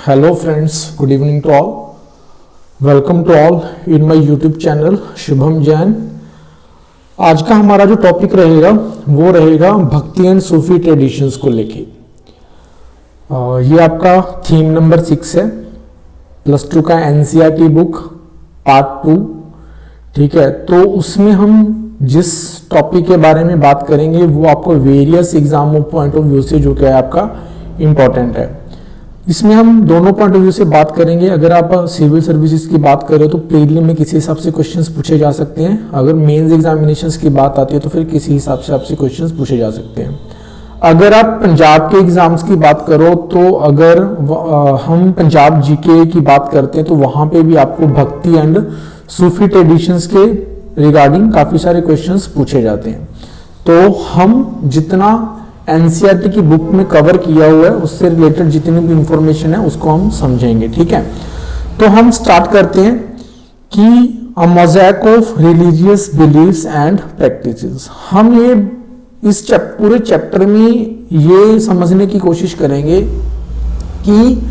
Hello friends, good evening to all. Welcome to all in my YouTube channel Shubham Jain. आज का हमारा जो topic रहेगा वो रहेगा भक्ति एंड सूफी ट्रेडिशंस को लेके। ये आपका थीम नंबर 6 है, +2 का एनसीईआरटी बुक पार्ट 2। ठीक है, तो उसमें हम जिस टॉपिक के बारे में बात करेंगे वो आपको various exam point of view से जो क्या है आपका इम्पॉर्टेंट है। इसमें हम दोनों पॉइंट ऑफ व्यू से बात करेंगे। अगर आप सिविल सर्विसेज की बात करें तो प्रीलिम में किसी हिसाब से क्वेश्चंस पूछे जा सकते हैं। अगर मेंस एग्जामिनेशंस की बात आती है तो फिर किसी हिसाब से आपसे क्वेश्चंस पूछे जा सकते हैं। अगर आप पंजाब के एग्जाम्स की बात करो तो अगर हम पंजाब जीके की बात करते हैं तो वहां पे भी आपको भक्ति एंड सूफी ट्रेडिशंस के रिगार्डिंग काफी सारे क्वेश्चंस पूछे जाते हैं। तो हम जितना एनसीईआरटी की बुक में कवर किया हुआ है उससे रिलेटेड जितनी भी इंफॉर्मेशन है उसको हम समझेंगे। ठीक है, तो हम स्टार्ट करते हैं कि a mosaic of religious beliefs and practices. हम ये इस पूरे चैप्टर में ये समझने की कोशिश करेंगे कि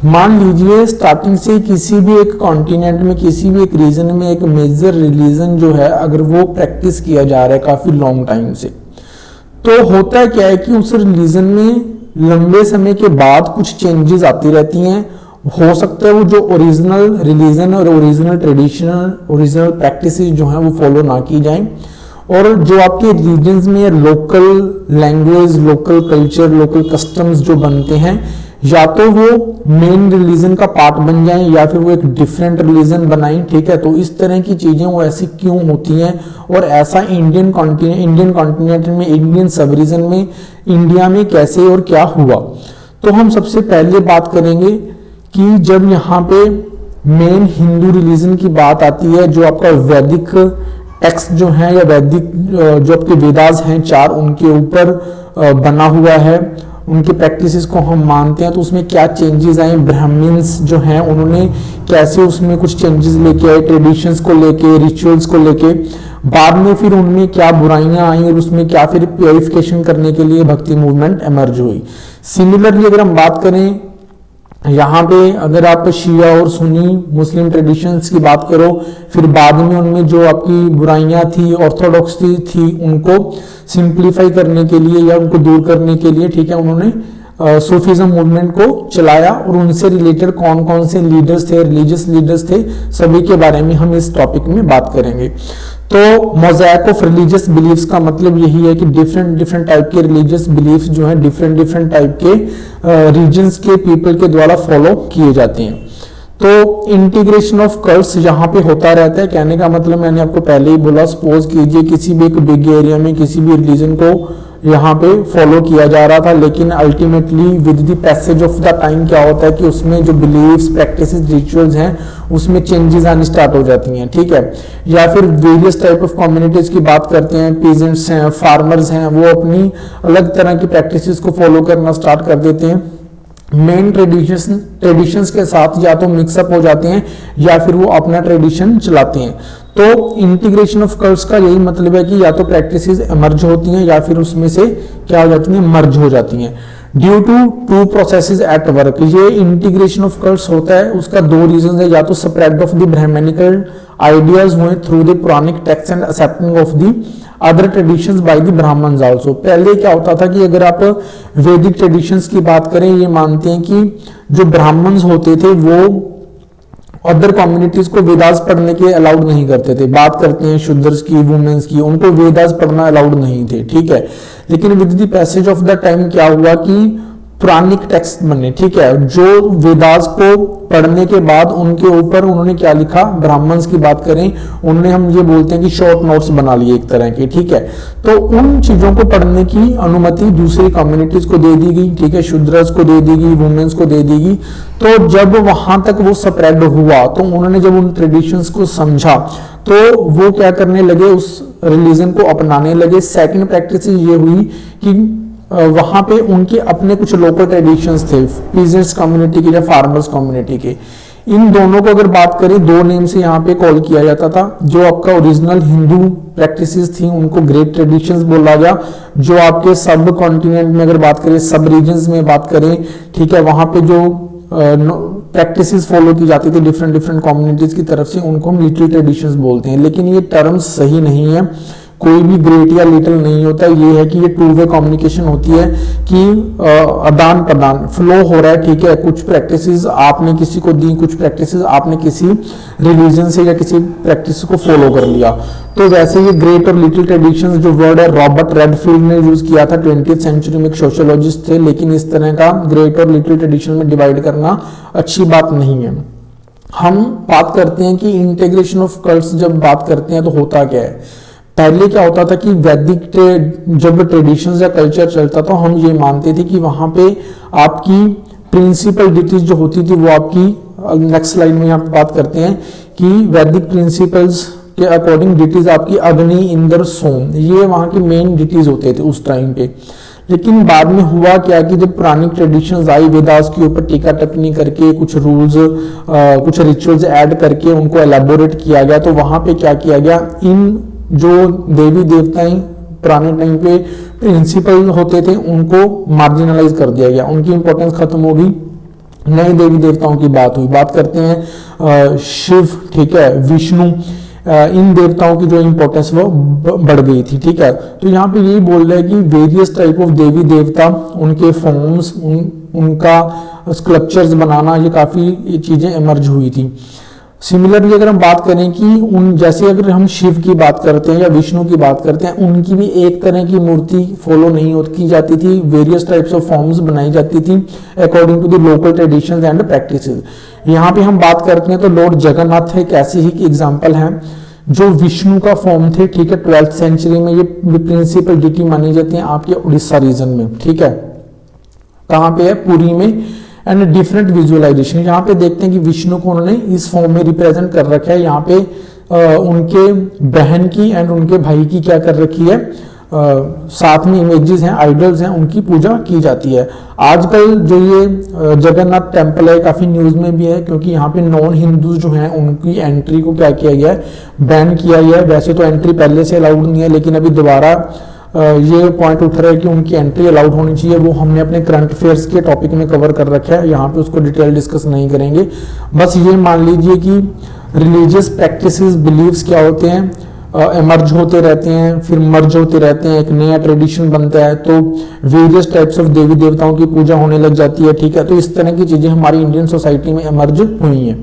मान लीजिए स्टार्टिंग से किसी भी एक कॉन्टिनेंट में किसी भी एक रीजन में एक मेजर रिलीजन जो है अगर वो प्रैक्टिस किया जा रहा है काफी लॉन्ग टाइम से, तो होता क्या है कि उस रिलीजन में लंबे समय के बाद कुछ चेंजेस आती रहती हैं। हो सकता है वो जो ओरिजिनल रिलीजन और ओरिजिनल ट्रेडिशनल ओरिजिनल प्रैक्टिसेस जो हैं वो फॉलो ना की जाएं, और जो आपके रीजन्स में local language, local culture, local customs जो बनते हैं या तो वो मेन रिलीजन का पार्ट बन जाएं या फिर वो एक डिफरेंट रिलीजन बनाएं। ठीक है, तो इस तरह की चीजें वो ऐसी क्यों होती हैं और ऐसा इंडियन कॉन्टिनेंट में, इंडियन सब रीजन में, इंडिया में कैसे और क्या हुआ। तो हम सबसे पहले बात करेंगे कि जब यहाँ पे मेन हिंदू रिलीजन की बात आती है, जो आपका वैदिक टेक्स्ट जो है या वैदिक जो आपके वेदास हैं 4 उनके ऊपर बना हुआ है, उनके प्रैक्टिसेस को हम मानते हैं, तो उसमें क्या चेंजेस आए, ब्राह्मण्स जो हैं उन्होंने कैसे उसमें कुछ चेंजेस लेके आए, ट्रेडिशंस को लेके, रिचुअल्स को लेके, बाद में फिर उनमें क्या बुराइयां आई और उसमें क्या फिर प्योरिफिकेशन करने के लिए भक्ति मूवमेंट इमर्ज हुई। सिमिलरली अगर हम बात करें यहाँ पे, अगर आप शिया और सुन्नी मुस्लिम ट्रेडिशंस की बात करो, फिर बाद में उनमें जो आपकी बुराइयां थी, ऑर्थोडॉक्स थी उनको सिंप्लीफाई करने के लिए या उनको दूर करने के लिए, ठीक है, उन्होंने सूफीज्म मूवमेंट को चलाया और उनसे रिलेटेड कौन कौन से लीडर्स थे, रिलीजियस लीडर्स थे, सभी के बारे में हम इस टॉपिक में बात करेंगे। तो मोज़ेक ऑफ रिलीजियस बिलीफ्स का मतलब यही है कि डिफरेंट टाइप के रिलीजियस बिलीफ्स जो है डिफरेंट टाइप के रीजन्स के पीपल के द्वारा फॉलो किए जाते हैं। तो इंटीग्रेशन ऑफ कल्ट्स यहाँ पे होता रहता है। कहने का मतलब मैंने आपको पहले ही बोला, सपोज कीजिए किसी भी एक बिग एरिया में किसी भी रिलीजन को यहाँ पे फॉलो किया जा रहा था, लेकिन ultimately with the passage of the time क्या होता है कि उसमें जो बिलीव्स, प्रैक्टिसेस, रिचुअल्स हैं उसमें चेंजेस आनी स्टार्ट हो जाती हैं। ठीक है, या फिर वेरियस टाइप ऑफ कम्युनिटीज की बात करते हैं, पीजेंट्स हैं, फार्मर्स हैं, वो अपनी अलग तरह की प्रैक्टिसेस को फॉलो करना स्टार्ट कर देते हैं, मेन ट्रेडिशंस के साथ या तो मिक्सअप हो जाते हैं या फिर वो अपना ट्रेडिशन चलाते हैं। तो इंटीग्रेशन ऑफ कल्ट्स का यही मतलब है कि या तो प्रैक्टिसेस इमर्ज होती हैं या फिर उसमें से क्या हो जाती हैं, मर्ज हो जाती हैं due to 2 processes at work. ये इंटीग्रेशन ऑफ कल्ट्स होता है, उसका 2 रीजन है, या तो spread of the Brahmanical ideas हुए through the Puranic text and accepting of the other traditions by the Brahmans also. पहले क्या होता था कि अगर आप वैदिक ट्रेडिशंस की बात करें, ये मानते हैं कि जो ब्राह्मण्स होते थे वो अदर कम्युनिटीज को वेदास पढ़ने के अलाउड नहीं करते थे। बात करते हैं शूद्रस की, वुमेन्स की, उनको वेदास पढ़ना अलाउड नहीं थे। ठीक है, लेकिन with the passage of the time क्या हुआ कि पुरानिक टेक्स्ट बने, ठीक है, जो वेदास को पढ़ने के बाद उनके ऊपर उन्होंने क्या लिखा, ब्राह्मण्स की बात करें, उन्होंने, हम ये बोलते हैं कि शॉर्ट नोट्स बना लिए एक तरह के। ठीक है, तो उन चीजों को पढ़ने की अनुमति दूसरी कम्युनिटीज को दे दी गई। ठीक है, शूद्रस को दे दी गई, वुमेन्स को दे दी गई। तो जब वहां तक वो स्प्रेड हुआ तो उन्होंने जब उन ट्रेडिशंस को समझा तो वो क्या करने लगे, उस रिलीजन को अपनाने लगे। सेकंड प्रैक्टिस ये हुई कि वहां पे उनके अपने कुछ लोकल ट्रेडिशंस थे, पीजेंट्स कम्युनिटी के या फार्मर्स कम्युनिटी के। इन दोनों को अगर बात करें, 2 नेम से यहाँ पे कॉल किया जाता था। जो आपका ओरिजिनल हिंदू प्रैक्टिसेस थी उनको ग्रेट ट्रेडिशंस बोला गया। जो आपके सब कॉन्टिनेंट में अगर बात करें, सब रीजन्स में बात करें, ठीक है, वहां पे जो प्रैक्टिसेस फॉलो की जाती थी डिफरेंट डिफरेंट कम्युनिटीज की तरफ से, उनको हम लिटिल ट्रेडिशंस बोलते हैं। लेकिन ये टर्म्स सही नहीं है, कोई भी ग्रेट या लिटिल नहीं होता, ये है कि ये टू वे कम्युनिकेशन होती है कि आदान प्रदान फ्लो हो रहा है, ठीक है। कुछ प्रैक्टिसेस आपने किसी को दी, कुछ प्रैक्टिसेस आपने किसी रिलीजन से या किसी प्रैक्टिस को फॉलो कर लिया। तो वैसे ये ग्रेट और लिटिल ट्रेडिशंस जो वर्ड है रॉबर्ट रेडफील्ड ने यूज किया था 20th सेंचुरी में, एक सोशियोलॉजिस्ट थे। लेकिन इस तरह का ग्रेट और लिटिल ट्रेडिशन में डिवाइड करना अच्छी बात नहीं है। हम बात करते हैं कि इंटीग्रेशन ऑफ कल्ट्स जब बात करते हैं तो होता क्या है। पहले क्या होता था कि वैदिक जब ट्रेडिशंस या कल्चर चलता था, हम ये मानते थे कि वहां पे आपकी प्रिंसिपल डिटीज जो होती थी वो आपकी, नेक्स्ट स्लाइड में यहाँ पे बात करते हैं कि वैदिक प्रिंसिपल्स के अकॉर्डिंग डिटीज आपकी अग्नि, इंद्र, सोम, ये वहां के मेन डिटीज होते थे उस टाइम पे। लेकिन बाद में हुआ क्या कि जब पुरानी ट्रेडिशंस आई, वेदास के ऊपर टीका टिप्पणी करके कुछ रूल्स, कुछ रिचुअल्स ऐड करके उनको एलेबोरेट किया गया, तो वहां पे क्या किया गया, इन जो देवी देवताएं पुराने टाइम पे प्रिंसिपल होते थे उनको मार्जिनलाइज कर दिया गया, उनकी इंपॉर्टेंस खत्म हो गई। नए देवी देवताओं की बात हुई, बात करते हैं शिव, ठीक है, विष्णु, इन देवताओं की जो इंपॉर्टेंस वो बढ़ गई थी, ठीक है। तो यहाँ पे यही बोल रहा है कि वेरियस टाइप ऑफ देवी देवता, उनके फॉर्म्स, उनका स्कल्पचर्स बनाना, ये काफी चीजें इमर्ज हुई थी। सिमिलरली अगर हम बात करें कि उन जैसे अगर हम शिव की बात करते हैं या विष्णु की बात करते हैं, उनकी भी एक तरह की मूर्ति फॉलो नहीं की जाती थी, वेरियस टाइप्स ऑफ फॉर्म्स बनाई जाती थी according to the local traditions and practices. यहाँ पे हम बात करते हैं तो लॉर्ड जगन्नाथ एक ऐसी ही एग्जाम्पल है जो विष्णु का फॉर्म थे, ठीक है। 12th सेंचुरी में ये प्रिंसिपल डिटी मानी जाती है आपके उड़ीसा रीजन में, ठीक है। कहाँ पे है, पुरी में। एंड डिफरेंट विजुअलाइजेशन, यहाँ पे देखते हैं कि विष्णु को उन्होंने इस फॉर्म में रिप्रेजेंट कर रखा है। यहाँ पे उनके बहन की एंड उनके भाई की क्या कर रखी है, साथ में इमेजेस हैं, आइडल्स हैं, उनकी पूजा की जाती है। आजकल जो ये जगन्नाथ टेम्पल है काफी न्यूज में भी है, क्योंकि यहाँ पे नॉन हिंदू जो हैं उनकी एंट्री को क्या किया गया है, बैन किया गया है। वैसे तो एंट्री पहले से अलाउड नहीं है, लेकिन अभी दोबारा ये पॉइंट उठ रहा है कि उनकी एंट्री अलाउड होनी चाहिए। वो हमने अपने करंट अफेयर्स के टॉपिक में कवर कर रखा है, यहाँ पे उसको डिटेल डिस्कस नहीं करेंगे। बस ये मान लीजिए कि रिलीजियस प्रैक्टिसेस, बिलीव्स क्या होते हैं, एमर्ज होते रहते हैं, फिर मर्ज होते रहते हैं, एक नया ट्रेडिशन बनता है, तो वेरियस टाइप्स ऑफ देवी देवताओं की पूजा होने लग जाती है, ठीक है। तो इस तरह की चीजें हमारी इंडियन सोसाइटी में एमर्ज हुई हैं।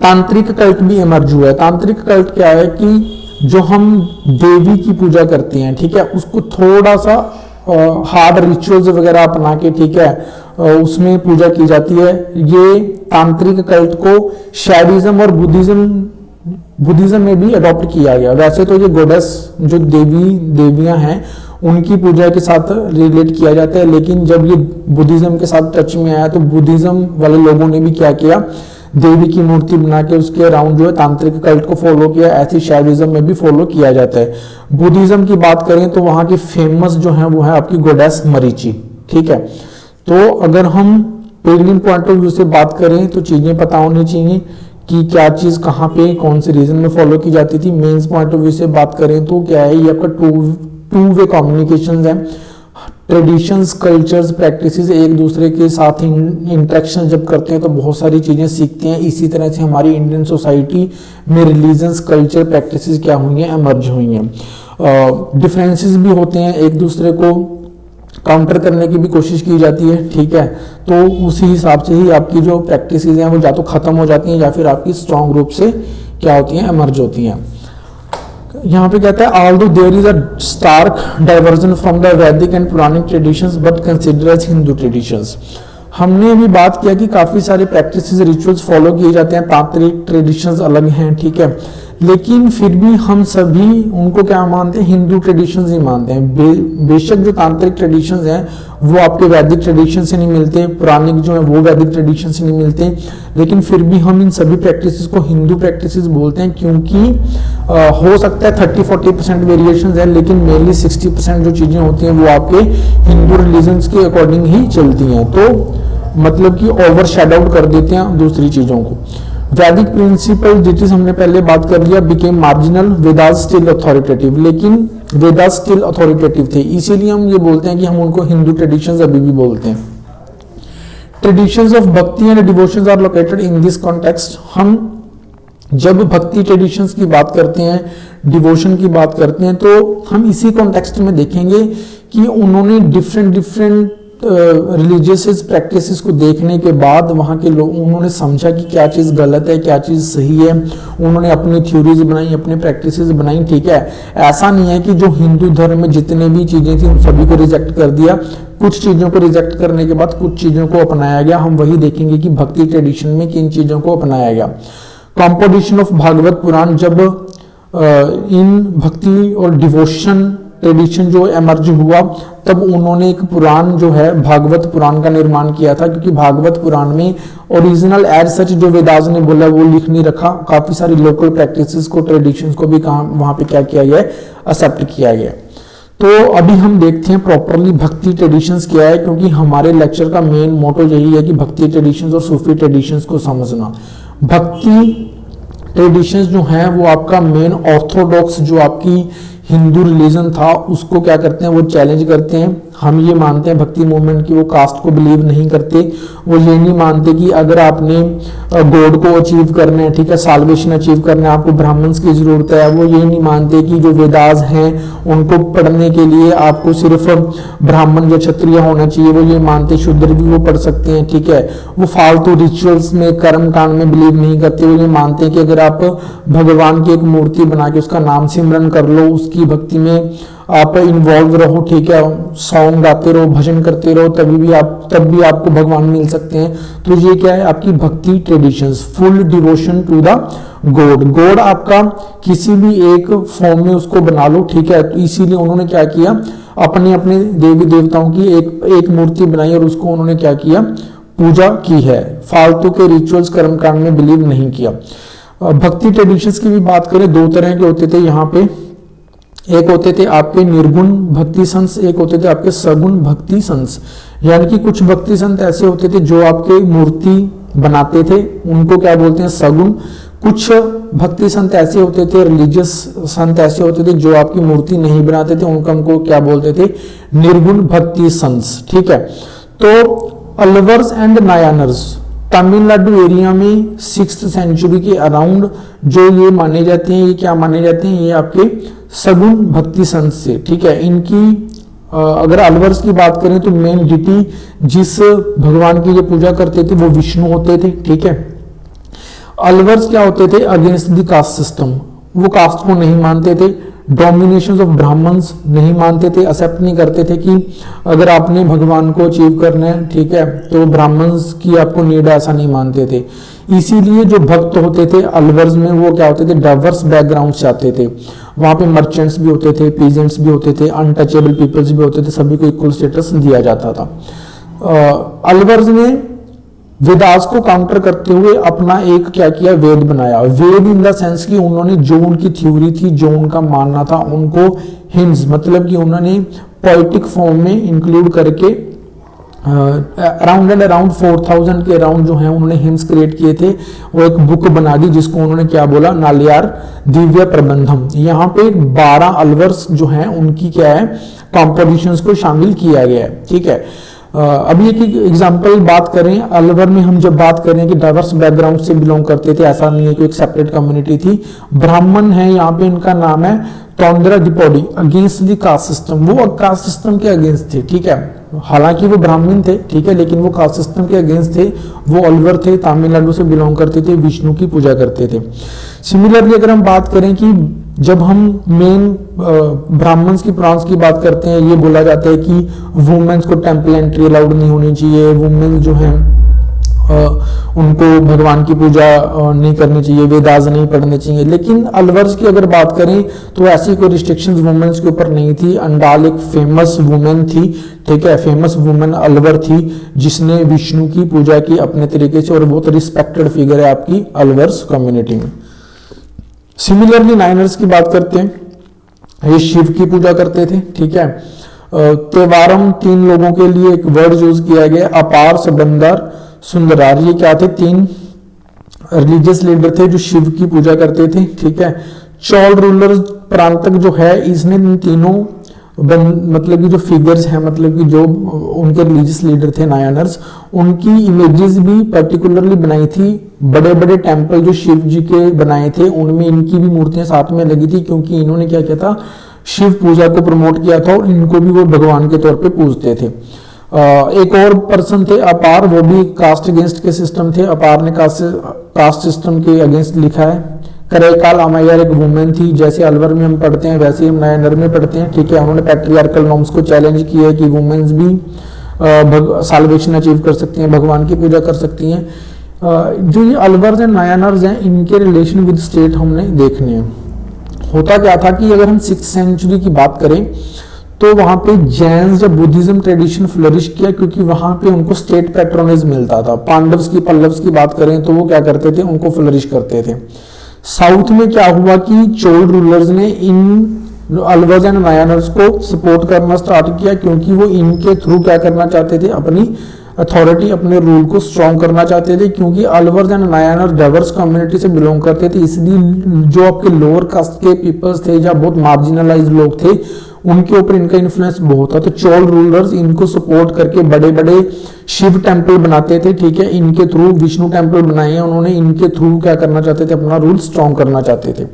तांत्रिक कल्ट भी एमर्ज हुआ है। तांत्रिक कल्ट क्या है कि जो हम देवी की पूजा करते हैं, ठीक है, उसको थोड़ा सा हार्ड रिचुअल्स वगैरह अपना के, ठीक है, उसमें पूजा की जाती है। ये तांत्रिक कल्ट को शैविज्म और बुद्धिज्म में भी अडॉप्ट किया गया। वैसे तो ये गोडेस जो देवियां हैं उनकी पूजा के साथ रिलेट किया जाता है, लेकिन जब ये बुद्धिज्म के साथ टच में आया तो बुद्धिज्म वाले लोगों ने भी क्या किया, देवी की मूर्ति बना के उसके अराउंड जो है तांत्रिक कल्ट को फॉलो किया। ऐसी शैविज्म में भी फॉलो किया जाता है। बुद्धिज्म की बात करें तो वहां की फेमस जो है वो है आपकी गोडेस मरीचि, ठीक है। तो अगर हम पेरिग्लिन पॉइंट ऑफ व्यू से बात करें तो चीजें पता होनी चाहिए कि क्या चीज कहाँ पे कौन से रीजन में फॉलो की जाती थी। मेंस पॉइंट ऑफ व्यू से बात करें तो क्या है, ये आपका टू वे कम्युनिकेशन है। ट्रेडिशंस, कल्चर्स, प्रैक्टिसेस एक दूसरे के साथ इंटरेक्शन जब करते हैं तो बहुत सारी चीजें सीखते हैं। इसी तरह से हमारी इंडियन सोसाइटी में रिलीजन्स, कल्चर, प्रैक्टिसेस क्या हुई हैं, एमर्ज हुई हैं। डिफरेंसेस भी होते हैं, एक दूसरे को काउंटर करने की भी कोशिश की जाती है, ठीक है। तो उसी हिसाब से ही आपकी जो प्रैक्टिसेस हैं वो या तो खत्म हो जाती हैं या फिर आपकी स्ट्रॉन्ग रूप से क्या होती हैं, एमर्ज होती हैं। यहाँ पे कहता है although there is a stark divergence from the Vedic and Puranic traditions but consider as Hindu traditions. हमने अभी बात किया कि काफी सारे प्रैक्टिसेस, रिचुअल्स फॉलो किए जाते हैं, तांत्रिक ट्रेडिशंस अलग हैं, ठीक है, लेकिन फिर भी हम सभी उनको क्या मानते हैं, हिंदू ट्रेडिशंस ही मानते हैं। बेशक जो तांत्रिक ट्रेडिशंस हैं वो आपके वैदिक ट्रेडिशन से नहीं मिलते, पुरानिक जो है वो वैदिक ट्रेडिशन से नहीं मिलते, लेकिन फिर भी हम इन सभी प्रैक्टिसेस को हिंदू प्रैक्टिसेस बोलते हैं, क्योंकि हो सकता है 30-40% वेरिएशन है, लेकिन मेनली 60% जो चीजें होती हैं वो आपके हिंदू रिलीजन्स के अकॉर्डिंग ही चलती हैं। तो मतलब कि ओवर शेडो कर देते हैं दूसरी चीजों को। वैदिक प्रिंसिपल डिटीज हमने पहले बात कर लिया, became marginal, Vedas still authoritative, लेकिन वेदास स्टिल अथॉरिटेटिव थे, इसीलिए हम ये बोलते हैं कि हम उनको हिंदू ट्रेडिशंस अभी भी बोलते हैं। Traditions of bhakti and devotions are located in this context. हम जब भक्ति ट्रेडिशंस की बात करते हैं, डिवोशन की बात करते हैं, तो हम इसी कॉन्टेक्स्ट में देखेंगे कि उन्होंने डिफरेंट रिलीजियस प्रैक्टिसेस को देखने के बाद वहाँ के लोग उन्होंने समझा कि क्या चीज़ गलत है, क्या चीज़ सही है। उन्होंने अपनी थ्योरीज बनाई, अपने प्रैक्टिसेस बनाई, ठीक है। ऐसा नहीं है कि जो हिंदू धर्म में जितने भी चीज़ें थी उन सभी को रिजेक्ट कर दिया। कुछ चीज़ों को रिजेक्ट करने के बाद कुछ चीज़ों को अपनाया गया। हम वही देखेंगे कि भक्ति ट्रेडिशन में किन चीज़ों को अपनाया गया। कॉम्पोजिशन ऑफ भागवत पुराण, जब इन भक्ति और डिवोशन ट्रेडिशन जो एमर्ज हुआ तब उन्होंने एक पुराण जो है भागवत पुराण का निर्माण किया था, क्योंकि भागवत पुराण में ओरिजिनल एज सच जो वेदास ने बोला वो लिख नहीं रखा। काफी सारी लोकल प्रैक्टिसेस को, ट्रेडिशंस को भी कहा वहां पे क्या किया गया है, एक्सेप्ट किया गया। तो अभी हम देखते हैं प्रॉपरली भक्ति ट्रेडिशंस क्या है, क्योंकि हमारे लेक्चर का मेन मोटो यही है कि भक्ति ट्रेडिशंस और सूफी ट्रेडिशंस को समझना। भक्ति ट्रेडिशंस जो हैं वो आपका मेन ऑर्थोडॉक्स जो आपकी हिंदू रिलीजन था उसको क्या करते हैं, वो चैलेंज करते हैं। हम ये मानते हैं भक्ति मूवमेंट की वो कास्ट को बिलीव नहीं करते। वो ये नहीं मानते कि अगर आपने गॉड को अचीव करना है, ठीक है, साल्वेशन अचीव करना है, आपको ब्राह्मण्स की जरूरत है। वो ये नहीं मानते कि जो वेदास हैं उनको पढ़ने के लिए आपको सिर्फ ब्राह्मण या क्षत्रिय होना चाहिए। वो ये मानते शूद्र भी वो पढ़ सकते हैं, ठीक है। वो फालतू रिचुअल्स में, कर्म कांड में बिलीव नहीं करते। वो ये मानते हैं कि अगर आप भगवान की एक मूर्ति बना के उसका नाम सिमरन कर लो, उसकी भक्ति में आप इन्वॉल्व रहो, ठीक है, सॉन्ग गाते रहो, भजन करते रहो, तब भी आपको भगवान मिल सकते हैं। तो ये क्या है, आपकी bhakti traditions, full devotion to the God. God आपका किसी भी एक फॉर्म में उसको बना लो, ठीक है। तो इसीलिए उन्होंने क्या किया, अपने अपने देवी देवताओं की एक मूर्ति बनाई और उसको उन्होंने क्या किया, पूजा की है। फालतू के रिचुअल्स कर्मकांड में बिलीव नहीं किया। भक्ति ट्रेडिशंस की भी बात करें, दो तरह के होते थे यहाँ पे। एक होते थे आपके निर्गुण भक्ति संत, एक होते थे आपके सगुण भक्ति संत। यानी कि कुछ भक्ति संत ऐसे होते थे जो आपके मूर्ति बनाते थे, उनको क्या बोलते हैं, सगुण। कुछ भक्ति संत ऐसे होते थे, रिलीजियस संत ऐसे होते थे जो आपकी मूर्ति नहीं बनाते थे, उनको क्या बोलते थे, निर्गुण भक्ति संत, ठीक है। तो अलवर्स एंड नायानर्स तमिलनाडु एरिया में 6th सेंचुरी के अराउंड जो ये माने जाते हैं, ये क्या माने जाते हैं, ये आपके सगुण भक्ति संत से, ठीक है। इनकी अगर अलवर्स की बात करें तो मेन डिटी जिस भगवान की ये पूजा करते थे वो विष्णु होते थे, ठीक है। अलवर्स क्या होते थे, अगेंस्ट द कास्ट सिस्टम, वो कास्ट को नहीं मानते थे। डोमिनेशन ऑफ ब्राह्मण्स नहीं मानते थे, एक्सेप्ट नहीं करते थे कि अगर आपने भगवान को अचीव करना है, ठीक है, तो ब्राह्मण्स की आपको नीड, ऐसा नहीं मानते थे। इसीलिए जो भक्त होते थे अलवर्स में वो क्या होते थे, डाइवर्स बैकग्राउंड से आते थे। वहां पे मर्चेंट्स भी होते थे, पीजेंट्स भी होते थे, अनटचेबल पीपल्स भी होते थे, सभी को इक्वल स्टेटस दिया जाता था। अलवर्स ने वेदास को काउंटर करते हुए अपना एक क्या किया, वेद बनाया। वेद इन द सेंस कि उन्होंने जो उनकी थ्योरी थी, जो उनका मानना था, उनको हिम्स मतलब कि उन्होंने पोएटिक फॉर्म में इंक्लूड करके अराउंड 4000 के अराउंड जो है उन्होंने हिम्स क्रिएट किए थे। वो एक बुक बना दी जिसको उन्होंने क्या बोला, नालियार दिव्य प्रबंधम। यहाँ पे 12 अलवर्स जो हैं उनकी क्या है, कॉम्पोजिशंस को शामिल किया गया है, ठीक है। अभी एक एग्जांपल बात करें, अलवर में हम जब बात करें कि डाइवर्स बैकग्राउंड से बिलोंग करते थे, ऐसा नहीं है कि एक सेपरेट कम्युनिटी थी। ब्राह्मण है यहाँ पे, इनका नाम है तोंद्रा डिपोडी, अगेंस्ट द कास्ट सिस्टम। वो कास्ट सिस्टम के अगेंस्ट थे, ठीक है। हालांकि वो ब्राह्मण थे, ठीक है, लेकिन वो कास्ट सिस्टम के अगेंस्ट थे। वो अलवर थे, तमिलनाडु से बिलोंग करते थे, विष्णु की पूजा करते थे। सिमिलरली अगर हम बात करें कि जब हम मेन ब्राह्मण्स की पुराण की बात करते हैं, ये बोला जाता है कि वुमेन्स को टेम्पल एंट्री अलाउड नहीं होनी चाहिए, वुमेन जो है उनको भगवान की पूजा नहीं करनी चाहिए, वेदास नहीं पढ़ने चाहिए। लेकिन अलवर्स की अगर बात करें तो ऐसी कोई रिस्ट्रिक्शंस वुमेन्स के ऊपर नहीं थी। अंडाल एक फेमस वुमेन थी, ठीक है, फेमस वुमेन अलवर थी जिसने विष्णु की पूजा की अपने तरीके से, और बहुत रिस्पेक्टेड फिगर है आपकी अलवर्स कम्युनिटी में। सिमिलरली नाइनर्स की बात करते हैं, ये शिव की पूजा करते थे, ठीक है। तेवारम 3 लोगों के लिए एक वर्ड यूज किया गया, अपार, सबंदर, सुंदरार। ये क्या थे, 3 रिलीजियस लीडर थे जो शिव की पूजा करते थे, ठीक है। चोल रूलर प्रांतक जो है, इसने इन तीनों मतलब कि जो फिगर्स हैं, मतलब कि जो उनके रिलीजियस लीडर थे नायनर्स, उनकी इमेजेस भी पर्टिकुलरली बनाई थी। बड़े बड़े टेंपल जो शिव जी के बनाए थे उनमें इनकी भी मूर्तियां साथ में लगी थी, क्योंकि इन्होंने क्या किया था, शिव पूजा को प्रमोट किया था और इनको भी वो भगवान के तौर पे पूजते थे। एक और पर्सन थे अपार, वो भी कास्ट अगेंस्ट के सिस्टम थे। अपार ने कास्ट सिस्टम के अगेंस्ट लिखा है। करैकाल अमायर एक वुमेन थी, जैसे अलवर में हम पढ़ते हैं वैसे ही हम नायनर में पढ़ते हैं, ठीक है। उन्होंने पैट्रियार्कल नॉर्म्स को चैलेंज किया है कि वुमेन्स भी साल्वेशन अचीव कर सकती हैं, भगवान की पूजा कर सकती हैं। जो ये अलवर्स एंड नायनर्स हैं, इनके रिलेशन विद स्टेट हमने देखने हैं। होता क्या था कि अगर हम 6th सेंचुरी की बात करें तो वहां पे जैन या बुद्धिज्म ट्रेडिशन फ्लरिश किया, क्योंकि वहां पे उनको स्टेट पैट्रोनेज मिलता था। पांडव्स की पल्लव्स की बात करें तो वो क्या करते थे, उनको फ्लरिश करते थे। साउथ में क्या हुआ कि चोल रूलर्स ने इन अलवर्स एंड नायनर्स को सपोर्ट करना स्टार्ट किया, क्योंकि वो इनके थ्रू क्या करना चाहते थे, अपनी अथॉरिटी, अपने रूल को स्ट्रॉन्ग करना चाहते थे। क्योंकि अलवर्स एंड नायनर डाइवर्स कम्युनिटी से बिलोंग करते थे, इसलिए जो आपके लोअर कास्ट के पीपल्स थे या बहुत मार्जिनलाइज्ड लोग थे, उनके ऊपर इनका इन्फ्लुएंस बहुत था। तो चोल रूलर्स इनको सपोर्ट करके बड़े बड़े शिव टेंपल बनाते थे, ठीक है। इनके थ्रू विष्णु टेंपल बनाए हैं उन्होंने, इनके थ्रू क्या करना चाहते थे, अपना रूल स्ट्रॉन्ग करना चाहते थे।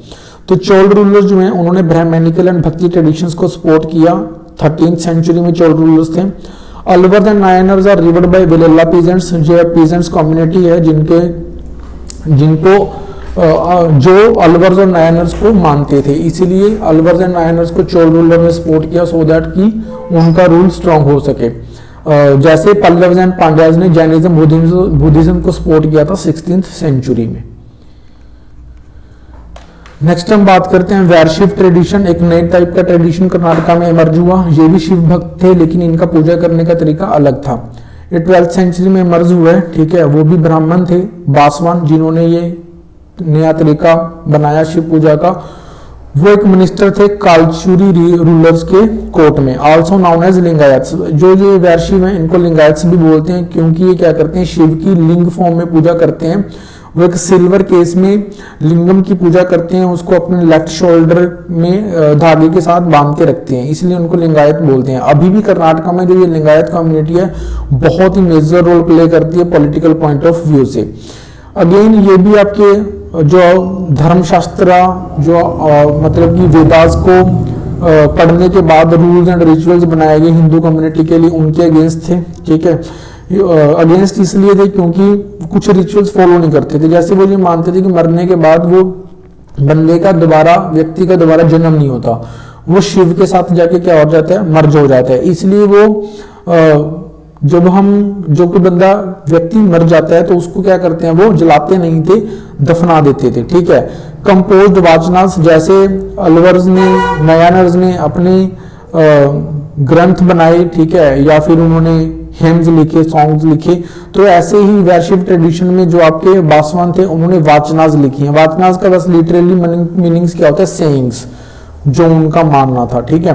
तो चोल रूलर्स जो हैं उन्होंने ब्राह्मणिकल एंड भक्ति ट्रेडिशंस को सपोर्ट किया। 13th सेंचुरी में चोल रूलर्स थे। Alvars and Nayanars are revered by Vellala peasants, जो पीजेंट्स कम्युनिटी है जिनको जो अलवर्स और नायनर्स को मानते थे, इसीलिए अलवर्स एंड नायनर्स को चोल रूलर ने सपोर्ट किया, सो दैट कि उनका रूल स्ट्रांग हो सके। जैसे पल्लव्स एंड पांड्याज ने जैनिज्म बुद्धिज्म को सपोर्ट किया था 16th सेंचुरी में। नेक्स्ट हम बात करते हैं वैरशिव ट्रेडिशन। एक नए टाइप का ट्रेडिशन कर्नाटका में इमर्ज हुआ। ये भी शिव भक्त थे, लेकिन इनका पूजा करने का तरीका अलग था। ये 12th सेंचुरी में इमर्ज हुआ है, ठीक है। वो भी ब्राह्मण थे, बासवान, जिन्होंने ये नया तरीका बनाया शिव पूजा का। वो एक मिनिस्टर थे कालचुरी रूलर्स के कोर्ट में, आल्सो नाउन एज लिंगायत्स। जो ये वैरशिव हैं इनको लिंगायत्स भी बोलते हैं, क्योंकि ये क्या करते हैं, शिव की लिंग फॉर्म में पूजा करते हैं। वो एक सिल्वर केस में लिंगम की पूजा करते हैं, उसको अपने लेफ्ट शोल्डर में धागे के साथ बांध के रखते हैं, इसलिए उनको लिंगायत बोलते हैं। अभी भी कर्नाटका में जो ये लिंगायत कम्युनिटी है बहुत ही मेजर रोल प्ले करती है पॉलिटिकल पॉइंट ऑफ व्यू से। अगेन ये भी आपके जो धर्मशास्त्र जो मतलब कि वेदास को पढ़ने के बाद रूल्स एंड रिचुअल्स बनाए गए हिंदू कम्युनिटी के लिए, उनके अगेंस्ट थे, ठीक है। अगेंस्ट इसलिए थे क्योंकि कुछ रिचुअल्स फॉलो नहीं करते थे। जैसे वो ये मानते थे कि मरने के बाद वो बंदे का दोबारा, व्यक्ति का दोबारा जन्म नहीं होता, वो शिव के साथ जाके क्या हो जाता है, मर्ज हो जाता है। इसलिए वो जब जो कोई बंदा व्यक्ति मर जाता है तो उसको क्या करते हैं, वो जलाते नहीं थे, दफना देते थे, ठीक है। कंपोज्ड वाचनास, जैसे अलवर्स ने, नायनर्स ने अपने ग्रंथ बनाए, ठीक है, या फिर उन्होंने हेम्स लिखे, सॉन्ग्स लिखे, तो ऐसे ही वैरशिव ट्रेडिशन में जो आपके बासवान थे उन्होंने वाचनास लिखी हैं। वाचनास का बस लिटरली मीनिंग्स क्या होता है, सेइंग्स, जो उनका मानना था, ठीक है।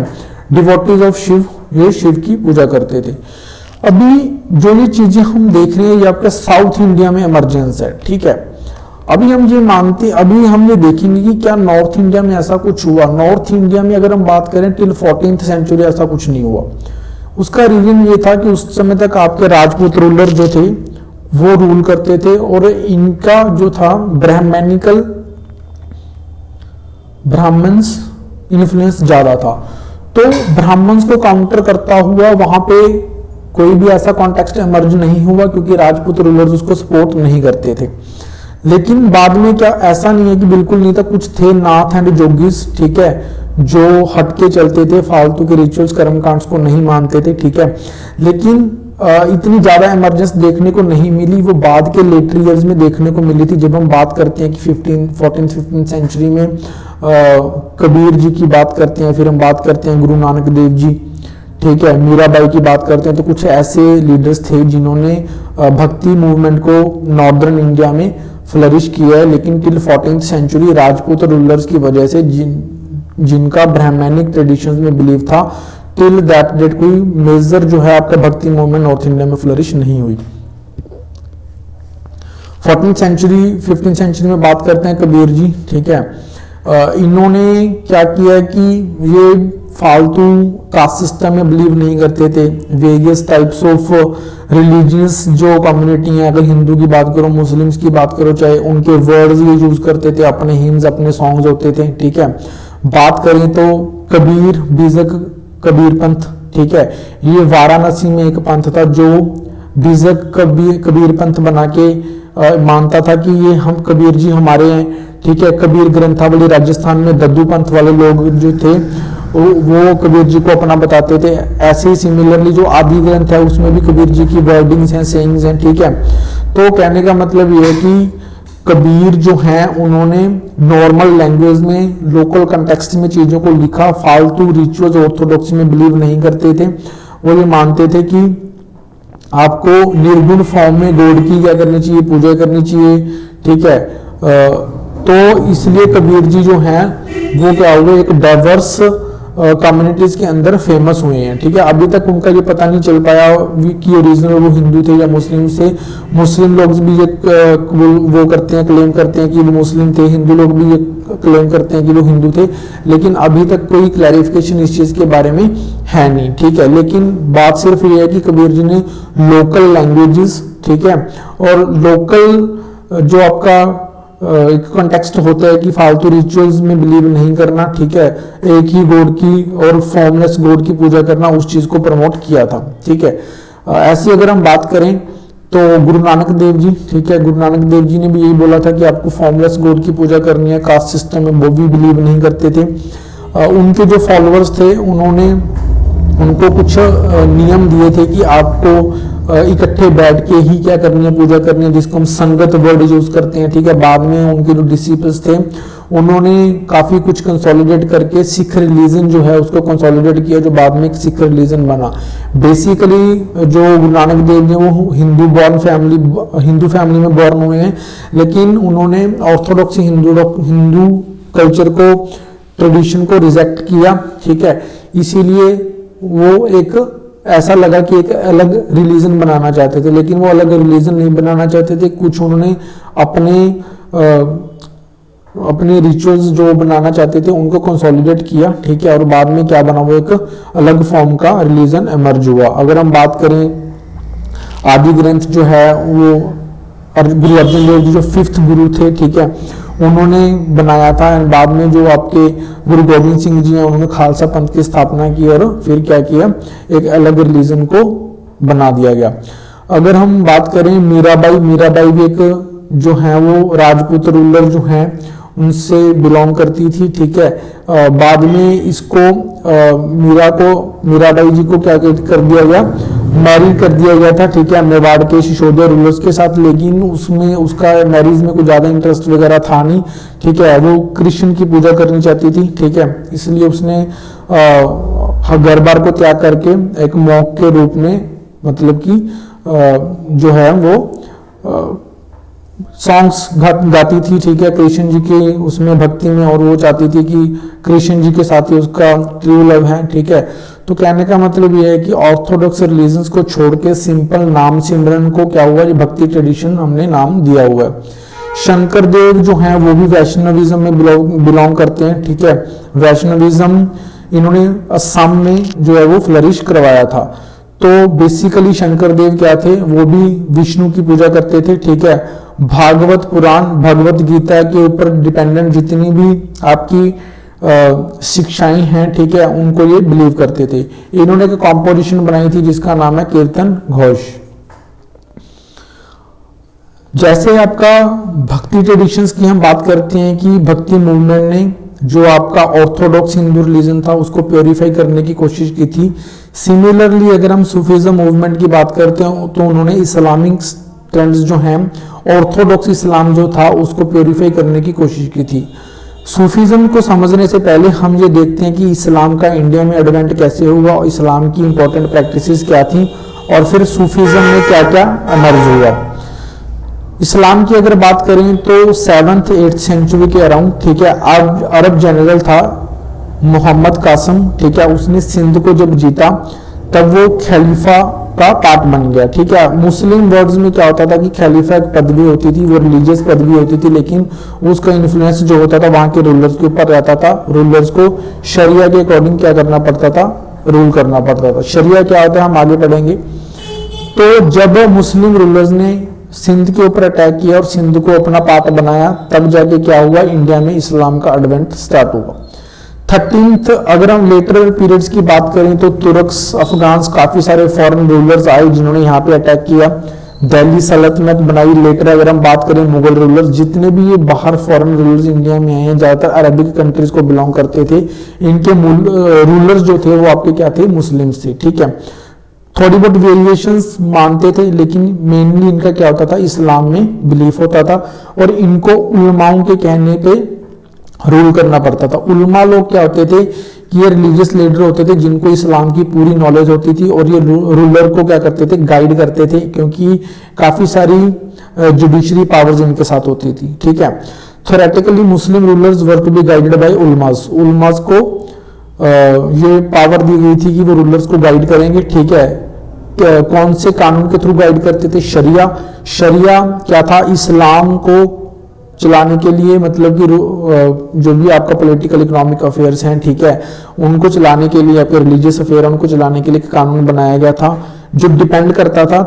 डिवोटीज ऑफ शिव, ये शिव की पूजा करते थे। अभी जो ये चीजें हम देख रहे हैं ये आपके साउथ इंडिया में इमरजेंस है, ठीक है। अभी हम ये मानते, अभी हम ये देखेंगे कि क्या नॉर्थ इंडिया में ऐसा कुछ हुआ। नॉर्थ इंडिया में अगर हम बात करें टिल 14th सेंचुरी ऐसा कुछ नहीं हुआ। उसका रीजन ये था कि उस समय तक आपके राजपूत रूलर जो थे वो रूल करते थे, और इनका जो था ब्राह्मण्स इन्फ्लुएंस ज्यादा था। तो ब्राह्मण्स को काउंटर करता हुआ वहां पे कोई भी ऐसा कॉन्टेक्स्ट इमर्ज नहीं हुआ, क्योंकि राजपूत रूलर्स उसको सपोर्ट नहीं करते थे। लेकिन बाद में क्या ऐसा नहीं है कि बिल्कुल नहीं था, कुछ थे नाथ एंड जोगीस, ठीक है, जो हटके चलते थे, फालतू के रिचुअल्स कर्मकांड्स को नहीं मानते थे, ठीक है। लेकिन इतनी ज्यादा इमरजेंस देखने को नहीं मिली, वो बाद के लेटर ईयर्स में देखने को मिली थी। जब हम बात करते हैं कि 14th-15th सेंचुरी में कबीर जी की बात करते हैं, फिर हम बात करते हैं गुरु नानक देव जी, ठीक है, मीराबाई की बात करते हैं, तो कुछ ऐसे लीडर्स थे जिन्होंने भक्ति मूवमेंट को नॉर्दर्न इंडिया में फ्लरिश किया है। लेकिन till 14th century Rajput rulers की वजह से जिनका ब्राह्मणिक ट्रेडिशंस में बिलीव था, टिल दैट डेट कोई मेजर जो है आपका भक्ति मूवमेंट नॉर्थ इंडिया में फ्लरिश नहीं हुई। 14th सेंचुरी 15th सेंचुरी में बात करते हैं कबीर जी, ठीक है। इन्होंने क्या किया कि ये फालतू कास्ट सिस्टम में बिलीव नहीं करते थे। वेरियस टाइप्स ऑफ रिलीजियस जो कम्युनिटी है, अगर हिंदू की बात करो, मुस्लिम्स की बात करो, चाहे उनके वर्ड्स ये यूज करते थे, अपने हिम्स अपने सॉन्ग्स होते थे, ठीक है। बात करें तो कबीर बीजक कबीर पंथ, ठीक है, ये वाराणसी में एक पंथ था जो बीजक कबीर पंथ बना के मानता था कि ये हम कबीर जी हमारे हैं, ठीक है। कबीर ग्रंथावली राजस्थान में दद्दू पंथ वाले लोग जो थे वो कबीर जी को अपना बताते थे। ऐसे ही सिमिलरली जो आदि ग्रंथ है उसमें भी कबीर जी की वर्डिंग्स हैं, सेइंग्स हैं, ठीक है। तो कहने का मतलब ये है कि कबीर जो हैं उन्होंने नॉर्मल लैंग्वेज में, लोकल कंटेक्स्ट में चीजों को लिखा, फालतू रिचुअल्स ऑर्थोडॉक्सी में बिलीव नहीं करते थे। वो ये मानते थे कि आपको निर्गुण फॉर्म में गॉड की क्या करनी चाहिए, पूजा करनी चाहिए, ठीक है। तो इसलिए कबीर जी जो हैं वो क्या हुए, एक डाइवर्स कम्युनिटीज के अंदर फेमस हुए हैं, ठीक है। अभी तक उनका ये पता नहीं चल पाया कि ओरिजिनल वो हिंदू थे या मुस्लिम थे। मुस्लिम लोग भी ये वो करते हैं, क्लेम करते हैं कि वो मुस्लिम थे, हिंदू लोग भी ये क्लेम करते हैं कि वो हिंदू थे, लेकिन अभी तक कोई क्लैरिफिकेशन इस चीज के बारे में है नहीं, ठीक है। लेकिन बात सिर्फ ये है कि कबीर जी ने लोकल लैंग्वेजेस, ठीक है, और लोकल जो आपका एक कॉन्टेक्स्ट होता है कि फालतू रिचुअल्स में बिलीव नहीं करना, ठीक है, एक ही गॉड की और फॉर्मलेस गॉड की पूजा करना, उस चीज को प्रमोट किया था, ठीक है। ऐसी अगर हम बात करें तो गुरु नानक देव जी, ठीक है, गुरु नानक देव जी ने भी यही बोला था कि आपको फॉर्मलेस गॉड की पूजा करनी है। कास्ट सिस्टम में वो भी बिलीव नहीं करते थे। उनके जो फॉलोअर्स थे उन्होंने उनको कुछ नियम दिए थे कि आपको इकट्ठे बैठ के ही क्या करनी है, पूजा करनी है, जिसको हम संगत वर्ड यूज करते हैं, ठीक है। बाद में उनके जो डिसिपल्स थे उन्होंने काफी कुछ कंसोलिडेट करके सिख रिलीजन जो है उसको कंसोलिडेट किया, जो बाद में एक सिख रिलीजन बना। बेसिकली जो गुरु नानक देव जी वो हिंदू फैमिली में बॉर्न हुए हैं, लेकिन उन्होंने ऑर्थोडॉक्स हिंदू कल्चर को, ट्रेडिशन को रिजेक्ट किया, ठीक है। इसीलिए वो एक ऐसा लगा कि एक अलग रिलीजन बनाना चाहते थे, लेकिन वो अलग रिलीजन नहीं बनाना चाहते थे। कुछ उन्होंने अपने रिचुअल्स जो बनाना चाहते थे उनको कंसोलिडेट किया, ठीक है, और बाद में क्या बना, वो एक अलग फॉर्म का रिलीजन इमर्ज हुआ। अगर हम बात करें आदि ग्रंथ जो है वो गुरु अर्जन देव जी जो 5th गुरु थे, ठीक है, उन्होंने बनाया था। बाद में जो आपके गुरु गोविंद सिंह जी हैं उन्होंने खालसा पंथ की स्थापना की और फिर क्या किया, एक अलग रिलीजन को बना दिया गया। अगर हम बात करें मीराबाई भी एक जो है वो राजपूत रूलर जो हैं उनसे बिलोंग करती थी, ठीक है। बाद में इसको मीराबाई जी को क्या कर दिया गया, मैरी कर दिया गया था, ठीक है, मेवाड़ के सिसोदिया रूलर्स के साथ। लेकिन उसमें उसका मैरिज में कुछ ज्यादा इंटरेस्ट वगैरह था नहीं, ठीक है, वो कृष्ण की पूजा करनी चाहती थी, ठीक है। इसलिए उसने घर बार को त्याग करके एक मॉन्क के रूप में, मतलब कि जो है वो सॉन्ग्स गाती थी, ठीक है, कृष्ण जी के उसमें भक्ति में, और वो चाहती थी कि कृष्ण जी के साथ ही उसका ट्रू लव है, ठीक है। तो कहने का मतलब ये है कि ऑर्थोडॉक्स रिलीजन्स को छोड़ के सिंपल नाम सिमरन को क्या हुआ, ये भक्ति ट्रेडिशन हमने नाम दिया हुआ है। शंकर देव जो हैं वो भी वैष्णविज्म में बिलोंग करते हैं, ठीक है। वैष्णविज्म इन्होंने असम में जो है वो फ्लरिश करवाया था। तो बेसिकली शंकर देव क्या थे, वो भी विष्णु की पूजा करते थे, ठीक है। भागवत पुराण, भगवत गीता के ऊपर डिपेंडेंट जितनी भी आपकी शिक्षाएं हैं, ठीक है, उनको ये बिलीव करते थे। इन्होंने एक कॉम्पोजिशन बनाई थी जिसका नाम है कीर्तन घोष। जैसे आपका भक्ति ट्रेडिशंस की हम बात करते हैं कि भक्ति मूवमेंट ने जो आपका ऑर्थोडॉक्स हिंदू रिलीजन था उसको प्योरीफाई करने की कोशिश की थी। सिमिलरली अगर हम सूफीज्म मूवमेंट की बात करते हैं तो उन्होंने इस्लामिक ट्रेंड्स जो हैं, ऑर्थोडॉक्स इस्लाम जो था उसको प्योरीफाई करने की कोशिश की थी। सूफीज्म को समझने से पहले हम ये देखते हैं कि इस्लाम का इंडिया में एडवेंट कैसे हुआ, और इस्लाम की इंपॉर्टेंट प्रैक्टिसेस क्या थी, और फिर सूफीज्म में क्या क्या इमर्ज हुआ। इस्लाम की अगर बात करें तो 7th 8th सेंचुरी के अराउंड, ठीक है, अरब जनरल था मोहम्मद कासिम, ठीक है, उसने सिंध को जब जीता तब वो खलीफा का पार्ट बन गया। ठीक है, मुस्लिम वर्ल्ड में क्या होता था कि खलीफा एक पदवी होती थी, वो रिलीजियस पदवी होती थी, लेकिन उसका इन्फ्लुएंस जो होता था वहां के रूलर्स के ऊपर रहता था। रूलर्स को शरिया के अकॉर्डिंग क्या करना पड़ता था, रूल करना पड़ता था। शरिया क्या होता है हम आगे पढ़ेंगे। तो जब मुस्लिम रूलर्स ने सिंध के ऊपर अटैक किया और सिंध को अपना पार्ट बनाया, तब जाके क्या हुआ, इंडिया में इस्लाम का एडवेंट स्टार्ट हुआ। 13th अगर हम लेटर पीरियड्स की बात करें तो तुर्क्स, अफगान्स, काफी सारे फॉरेन रूलर्स आए जिन्होंने यहाँ पे अटैक किया, दिल्ली सल्तनत बनाई। लेटर अगर हम बात करें मुगल रूलर्स, जितने भी ये बाहर फॉरेन रूलर्स इंडिया में आए हैं ज्यादातर अरबिक कंट्रीज को बिलोंग करते थे। इनके रूलर्स जो थे वो आपके क्या थे, मुस्लिम्स थे। ठीक है, थोड़ी बहुत वेरिएशंस मानते थे, लेकिन मेनली इनका क्या होता था, इस्लाम में बिलीफ होता था और इनको उलमाओं के कहने पे रूल करना पड़ता था। उलमा लोग क्या होते थे कि ये रिलीजियस लीडर होते थे जिनको इस्लाम की पूरी नॉलेज होती थी और ये रूलर को क्या करते थे, गाइड करते थे, क्योंकि काफी सारी जुडिशरी पावर्स इनके साथ होती थी। ठीक है, theoretically Muslim rulers were to be guided by उलमास। उलमास को ये पावर दी गई थी कि वो रूलर्स को गाइड करेंगे। ठीक है, कौन से कानून के थ्रू गाइड करते थे, शरिया। शरिया क्या था, इस्लाम को चलाने के लिए, मतलब कि जो भी आपका पॉलिटिकल इकोनॉमिक अफेयर्स हैं, ठीक है, उनको चलाने के लिए, आपके रिलीजियस अफेयर उनको चलाने के लिए कानून बनाया गया था, जो डिपेंड करता था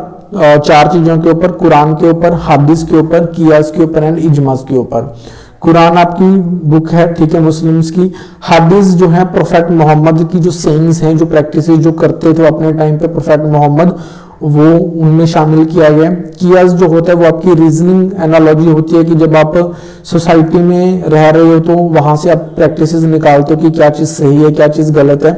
4 चीजों के ऊपर, कुरान के ऊपर, हादिस के ऊपर, कियास के ऊपर एंड इजमास के ऊपर। कुरान आपकी बुक है, ठीक है, मुस्लिम्स की। हादिस जो है प्रोफेट मोहम्मद की जो सेइंग्स हैं, जो प्रैक्टिसेस जो करते थे अपने टाइम पे प्रोफेट मोहम्मद, वो उनमें शामिल किया गया। कियास जो होता है वो आपकी रीजनिंग एनालॉजी होती है कि जब आप सोसाइटी में रह रहे हो तो वहां से आप प्रैक्टिसेस निकालते हो कि क्या चीज सही है, क्या चीज गलत है।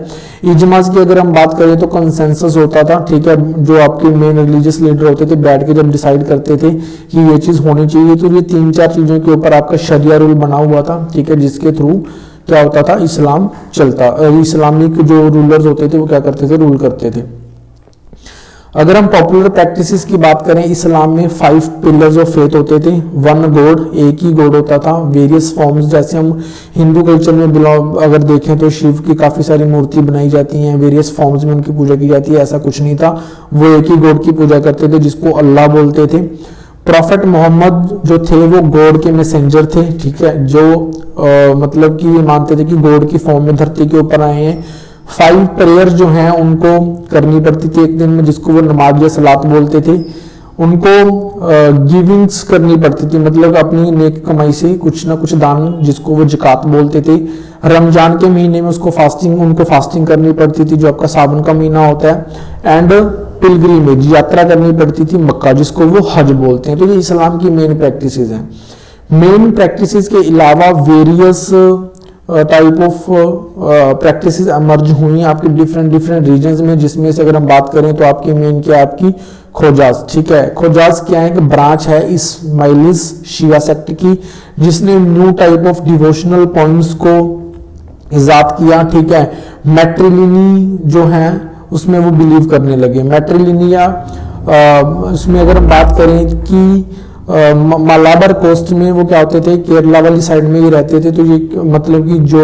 इजमास की अगर हम बात करें तो कंसेंसस होता था। ठीक है, जो आपके मेन रिलीजियस लीडर होते थे बैठ के जब डिसाइड करते थे कि ये चीज होनी चाहिए, तो ये 3-4 चीजों के ऊपर आपका शरिया रूल बना हुआ था। ठीक है, जिसके थ्रू क्या होता था, इस्लाम चलता, इस्लामिक जो रूलर्स होते थे वो क्या करते थे, रूल करते थे। अगर हम पॉपुलर प्रैक्टिसेस की बात करें, इस्लाम में 5 पिलर्स ऑफ फेथ होते थे। 1 गॉड, एक ही गॉड होता था। वेरियस फॉर्म्स, जैसे हम हिंदू कल्चर में बिलोंग अगर देखें तो शिव की काफी सारी मूर्ति बनाई जाती हैं, वेरियस फॉर्म्स में उनकी पूजा की जाती है। ऐसा कुछ नहीं था, वो एक ही गॉड की पूजा करते थे जिसको अल्लाह बोलते थे। प्रॉफेट मोहम्मद जो थे वो गॉड के मैसेंजर थे। ठीक है, जो मतलब कि ये मानते थे कि गॉड की फॉर्म में धरती के ऊपर आए हैं। 5 प्रेयर जो हैं उनको करनी पड़ती थी एक दिन में, जिसको वो नमाज या सलात बोलते थे। उनको गिविंग्स करनी पड़ती थी, मतलब अपनी नेक कमाई से कुछ ना कुछ दान, जिसको वो ज़कात बोलते थे। रमजान के महीने में उनको फास्टिंग करनी पड़ती थी, जो आपका सावन का महीना होता है। एंड पिलग्रिमेज, यात्रा करनी पड़ती थी मक्का, जिसको वो हज बोलते हैं। तो ये इस्लाम की मेन प्रैक्टिसेस हैं। मेन प्रैक्टिसेस के अलावा various type of practices emerge हुई आपके डिफरेंट रीजन्स में, जिसमें से अगर हम बात करें तो आपकी मेन क्या है, आपकी खोजास। ठीक है, खोजास क्या है कि ब्रांच है इस्माइलिस शिया सेक्ट की, जिसने new type of devotional points को इजाद किया। ठीक है, मैट्रिलिनी जो है उसमें वो बिलीव करने लगे। मैट्रिलिनिया उसमें अगर हम बात करें कि मालाबार कोस्ट में वो क्या होते थे, केरला वाली साइड में ही रहते थे, तो ये मतलब कि जो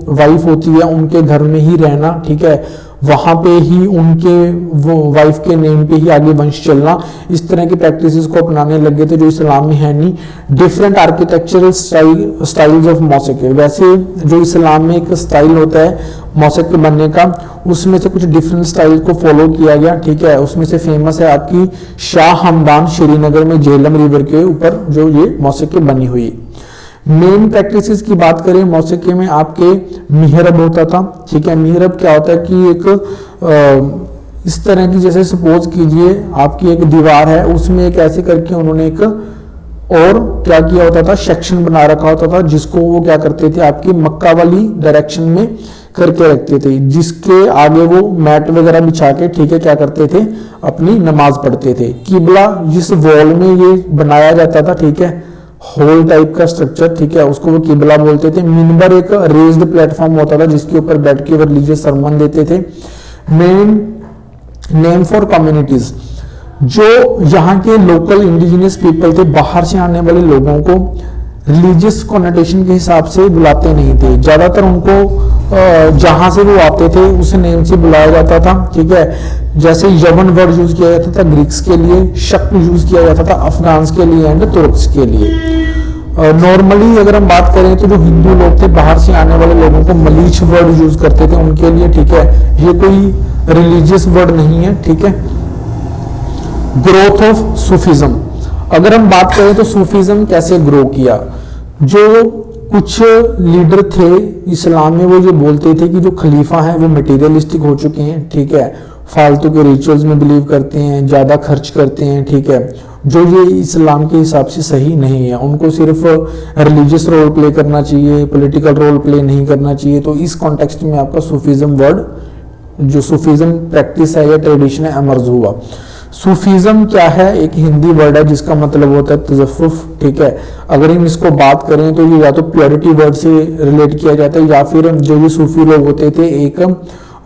वाइफ होती है उनके घर में ही रहना। ठीक है, वहां पे ही उनके वो वाइफ के नेम पे ही आगे वंश चलना, इस तरह की प्रैक्टिसेस को अपनाने लगे थे, जो इस्लाम में है नहीं। डिफरेंट आर्किटेक्चरल स्टाइल्स ऑफ मॉसिक, वैसे जो इस्लाम में एक स्टाइल होता है मॉसिक बनने का, उसमें से कुछ डिफरेंट स्टाइल को फॉलो किया गया। ठीक है, उसमें से फेमस है आपकी शाह हमदान श्रीनगर में झेलम रिवर के ऊपर जो ये मॉसिक बनी हुई। मेन प्रैक्टिसेस की बात करें मौसीकी में, आपके मिहरब होता था। ठीक है, मिहरब क्या होता है कि एक इस तरह की, जैसे सपोज कीजिए आपकी एक दीवार है, उसमें एक ऐसे करके उन्होंने एक और क्या किया होता था, सेक्शन बना रखा होता था, जिसको वो क्या करते थे, आपकी मक्का वाली डायरेक्शन में करके रखते थे, जिसके आगे वो मैट वगैरह बिछा के, ठीक है, क्या करते थे, अपनी नमाज पढ़ते थे। किबला जिस वॉल में ये बनाया जाता था, ठीक है, होल टाइप का स्ट्रक्चर, ठीक है, उसको वो किबला बोलते थे। मिंबर एक रेज्ड प्लेटफॉर्म होता था, जिसके ऊपर बैठ के वो रिलीजियस सरमन देते थे। मेन नेम फॉर कम्युनिटीज, जो यहाँ के लोकल इंडिजिनियस पीपल थे, बाहर से आने वाले लोगों को रिलीजियस कॉनोटेशन के हिसाब से बुलाते नहीं थे। ज्यादातर उनको जहां से वो आते थे उस नेम से बुलाया जाता था, ठीक है। जैसे यवन वर्ड यूज किया जाता था ग्रीक्स के लिए, शक यूज किया जाता था अफगान्स के लिए एंड तुर्क्स के लिए। नॉर्मली अगर हम बात करें तो जो हिंदू लोग थे बाहर से आने वाले लोगों को मलीच वर्ड यूज करते थे उनके लिए, ठीक है। ये कोई रिलीजियस वर्ड नहीं है, ठीक है। ग्रोथ ऑफ सूफिज्म, अगर हम बात करें तो सूफिज्म कैसे ग्रो किया। जो कुछ लीडर थे इस्लाम में वो ये बोलते थे कि जो खलीफा है वो मटेरियलिस्टिक हो चुके हैं, ठीक है, फालतू के रिचुअल्स में बिलीव करते हैं, ज्यादा खर्च करते हैं, ठीक है, जो ये इस्लाम के हिसाब से सही नहीं है। उनको सिर्फ रिलीजियस रोल प्ले करना चाहिए, पॉलिटिकल रोल प्ले नहीं करना चाहिए। तो इस कॉन्टेक्स्ट में आपका सूफिज्म वर्ड, जो सूफिज्म प्रैक्टिस है या ट्रेडिशन है, एमर्ज हुआ। सूफिज्म क्या है, एक हिंदी वर्ड है जिसका मतलब होता है तजफ्फुफ, ठीक है। अगर हम इसको बात करें तो ये या तो प्योरिटी वर्ड से रिलेट किया जाता है या फिर जो ये सूफी लोग होते थे एक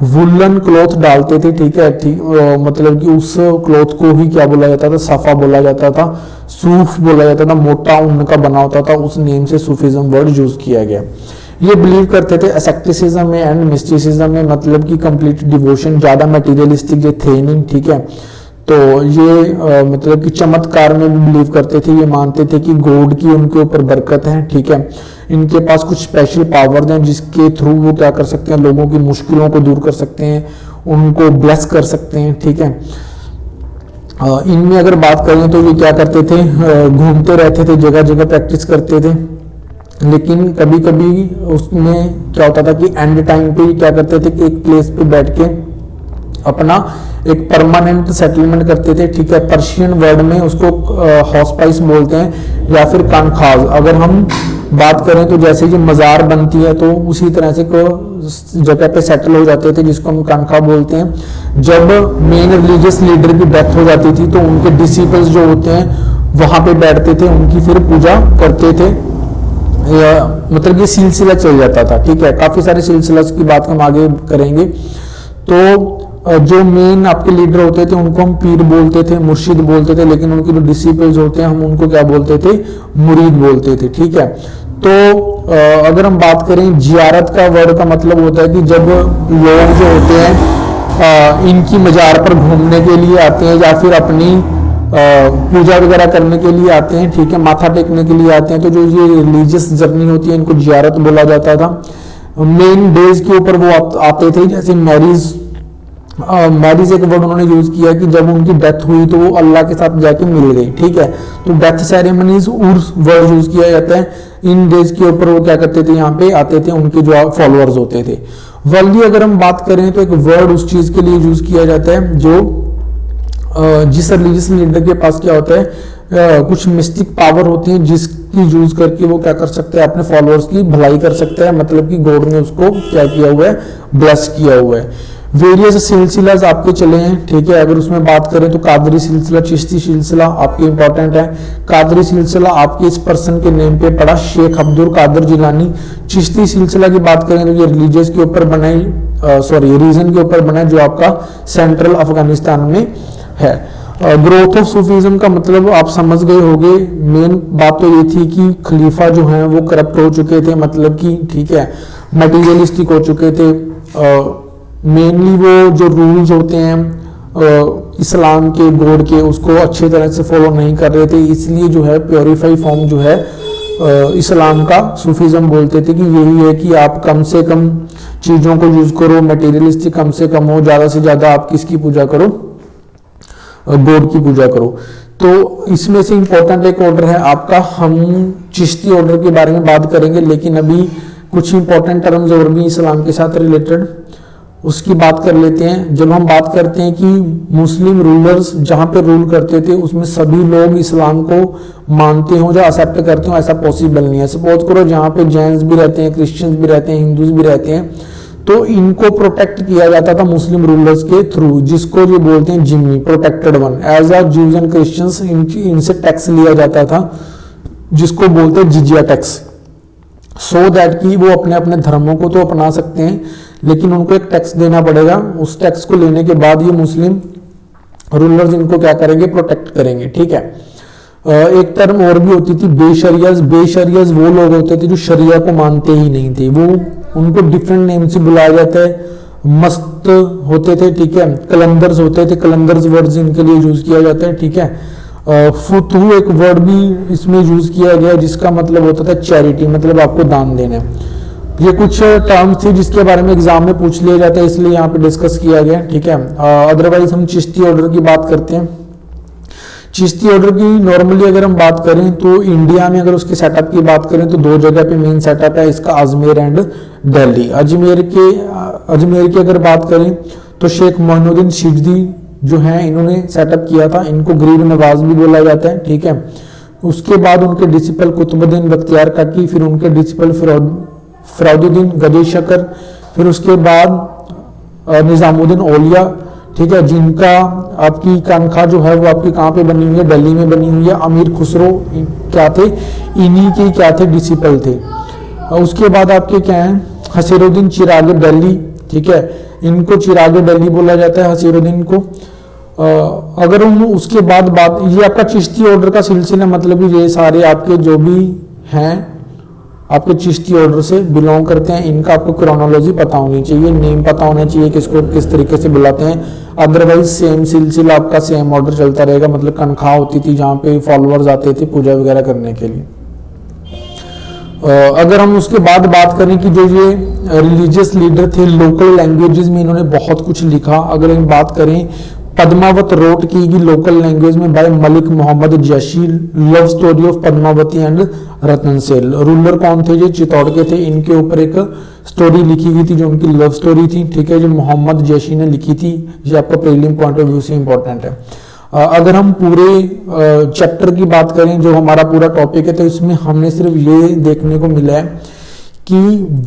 वुलन क्लॉथ डालते थे, ठीक है, ठीक, मतलब कि उस क्लॉथ को ही क्या बोला जाता था, सफा बोला जाता था, सूफ बोला जाता था, मोटा ऊन का बना होता था, उस नेम से सूफिज्म वर्ड यूज किया गया। ये बिलीव करते थे एसेक्टिसिज्म में एंड मिस्टिसिज्म में, मतलब कि कंप्लीट डिवोशन, ज्यादा मटेरियलिस्टिक जो थे नहीं, ठीक है। तो ये मतलब कि चमत्कार में भी बिलीव करते थे, ये मानते थे कि गॉड की उनके ऊपर बरकत है, ठीक है, इनके पास कुछ स्पेशल पावर्स हैं जिसके थ्रू वो क्या कर सकते हैं, लोगों की मुश्किलों को दूर कर सकते हैं, उनको ब्लेस कर सकते हैं, ठीक है। इनमें अगर बात करें तो ये क्या करते थे, घूमते रहते थे, जगह जगह प्रैक्टिस करते थे, लेकिन कभी कभी उसमें क्या होता था कि एंड टाइम पे क्या करते थे कि एक प्लेस पे बैठ के अपना एक परमानेंट सेटलमेंट करते थे, ठीक है। पर्शियन वर्ड में उसको हॉस्पाइस बोलते हैं या फिर कानखाज। अगर हम बात करें तो जैसे जो मजार बनती है तो उसी तरह से को जगह पे सेटल हो जाते थे जिसको हम कानखा बोलते हैं। जब मेन रिलीजियस लीडर की डेथ हो जाती थी तो उनके डिसिपल्स जो होते हैं वहां पे बैठते थे, उनकी फिर पूजा करते थे, मतलब ये सिलसिला चल जाता था, ठीक है। काफी सारे सिलसिला की बात हम आगे करेंगे। तो जो मेन आपके लीडर होते थे उनको हम पीर बोलते थे, मुर्शिद बोलते थे, लेकिन उनके जो डिसिपल्स होते हैं हम उनको क्या बोलते थे, मुरीद बोलते थे, ठीक है। तो अगर हम बात करें जियारत का वर्ड का मतलब होता है कि जब लोग जो होते हैं इनकी मजार पर घूमने के लिए आते हैं या फिर अपनी पूजा वगैरह करने के लिए आते हैं, ठीक है, माथा टेकने के लिए आते हैं, तो जो ये रिलीजियस जर्नी होती है इनको जियारत बोला जाता था। मेन डेज के ऊपर वो आते थे, जैसे मैरिज एक वर्ड उन्होंने यूज किया कि जब उनकी डेथ हुई तो वो अल्लाह के साथ जाके मिल गई, ठीक है। तो डेथ सेरेमनीज उर्स वर्ड यूज किया जाता है। इन डेज के ऊपर वो क्या करते थे, यहाँ पे आते थे, उनके जो फॉलोअर्स होते थे। वर्ल्डली अगर हम बात करें तो एक वर्ड उस चीज के लिए यूज किया जाता है जो जिस रिलीजियस लीडर के पास क्या होता है, कुछ मिस्टिक पावर होती है जिसकी यूज करके वो क्या कर सकते हैं, अपने फॉलोअर्स की भलाई कर सकते हैं, मतलब कि गॉड ने उसको क्या किया हुआ है, ब्लेस किया हुआ है। वेरियस सिलसिलाज आपके चले हैं, ठीक है। अगर उसमें बात करें तो कादरी सिलसिला, चिश्ती सिलसिला आपके इंपॉर्टेंट है। कादरी सिलसिला आपके इस पर्सन के नेम पे पड़ा, शेख अब्दुल कादिर जिलानी। चिश्ती सिलसिला की बात करें तो ये रिलीजियस के ऊपर बनाई, रीजन के ऊपर बना जो आपका सेंट्रल अफगानिस्तान में है। ग्रोथ ऑफ सूफीज्म का मतलब आप समझ गए होंगे। मेन बात तो ये थी कि खलीफा जो है वो करप्ट हो चुके थे, मतलब कि ठीक है मटीरियलिस्टिक हो चुके थे। मेनली वो जो रूल्स होते हैं इस्लाम के गॉड के उसको अच्छी तरह से फॉलो नहीं कर रहे थे, इसलिए जो है प्योरीफाई फॉर्म जो है इस्लाम का सूफीज्म बोलते थे कि यही है कि आप कम से कम चीजों को यूज करो, मटेरियलिस्टिक कम से कम हो, ज्यादा से ज्यादा आप किसकी पूजा करो, गॉड की पूजा करो। तो इसमें से इंपॉर्टेंट एक ऑर्डर है आपका, हम चिश्ती ऑर्डर के बारे में बात करेंगे, लेकिन अभी कुछ इंपॉर्टेंट टर्म्स और भी इस्लाम के साथ रिलेटेड उसकी बात कर लेते हैं। जब हम बात करते हैं कि मुस्लिम रूलर्स जहां पे रूल करते थे उसमें सभी लोग इस्लाम को मानते हो या एक्सेप्ट करते हो, ऐसा पॉसिबल नहीं है। सपोज करो जहां पे जैन्स भी रहते हैं, क्रिश्चियंस भी रहते हैं, हिंदूज भी रहते हैं, तो इनको प्रोटेक्ट किया जाता था मुस्लिम रूलर्स के थ्रू, जिसको जो बोलते हैं जिम्मी, protected one. As a Jews and Christians इनसे टैक्स लिया जाता था जिसको बोलते हैं जिजिया टैक्स, सो दैट कि वो अपने अपने धर्मों को तो अपना सकते हैं लेकिन उनको एक टैक्स देना पड़ेगा। उस टैक्स को लेने के बाद ये मुस्लिम रूलर्स इनको क्या करेंगे, प्रोटेक्ट करेंगे, ठीक है। एक टर्म और भी होती थी बेशरियाज। बेशरियाज वो लोग होते थे जो शरिया को मानते ही नहीं थे, वो उनको डिफरेंट नेम से बुलाया जाता है। मस्त होते थे, ठीक है, कलंदर्स होते थे, कलंदर्स वर्ड इनके लिए यूज किया जाता है, ठीक है। फुतहू एक वर्ड भी इसमें यूज किया गया जिसका मतलब होता था चैरिटी, मतलब आपको दान देना। ये कुछ टर्म्स थे जिसके बारे में एग्जाम में पूछ लिया जाता है, इसलिए यहाँ पे डिस्कस किया गया, ठीक है। अदरवाइज हम चिश्ती ऑर्डर की बात करते हैं। चिश्ती ऑर्डर की नॉर्मली अगर हम बात करें तो इंडिया में अगर उसके सेटअप की बात करें तो दो जगह पे मेन सेटअप है इसका, अजमेर एंड दिल्ली। अजमेर की अगर बात करें तो शेख मोइनुद्दीन शिजदी जो है इन्होंने सेटअप किया था, इनको गरीब नवाज भी बोला जाता है, ठीक है। उसके बाद उनके डिसिपल कुतुबुद्दीन बख्तियार काकी, फिर उनके डिसिपल फराउद्दीन गदेशकर, फिर उसके बाद निजामुद्दीन औलिया, ठीक है, जिनका आपकी कानखा जो है वो आपकी कहाँ पे बनी हुई है, दिल्ली में बनी हुई है। अमीर खुसरो क्या थे, इन्हीं के क्या थे, डिसिपल थे। उसके बाद आपके क्या है, हसीरुद्दीन चिराग दिल्ली, ठीक है, इनको चिराग दिल्ली बोला जाता है हसीरुद्दीन को। अगर हम उसके बाद बात, ये आपका चिश्ती ऑर्डर का सिलसिला, मतलब ये सारे आपके जो भी हैं आपके चिश्ती ऑर्डर से बिलोंग करते हैं, इनका आपको क्रोनोलॉजी पता होनी चाहिए, नेम पता होना चाहिए किसको किस तरीके से बुलाते हैं। अदरवाइज सेम सिलसिला आपका सेम ऑर्डर चलता रहेगा, मतलब कनखा होती थी जहाँ पे फॉलोअर्स आते थे पूजा वगैरह करने के लिए। अगर हम उसके बाद बात करें कि जो ये रिलीजियस लीडर थे, लोकल लैंग्वेजेस में इन्होंने बहुत कुछ लिखा। अगर हम बात करें पद्मावत रोट की गई लोकल लैंग्वेज में by Malik Muhammad Jayasi, love story of Padmavati and Ratan Sen. Ruler कौन थे, जो चित्तौड़ के थे, इनके ऊपर एक स्टोरी लिखी गई थी जो उनकी लव स्टोरी थी, ठीक है, जो मोहम्मद जैशी ने लिखी थी। ये आपका प्रीलिम पॉइंट ऑफ व्यू से इंपॉर्टेंट है। अगर हम पूरे चैप्टर की बात करें, जो हमारा पूरा टॉपिक है, तो इसमें हमने सिर्फ ये देखने को मिला है कि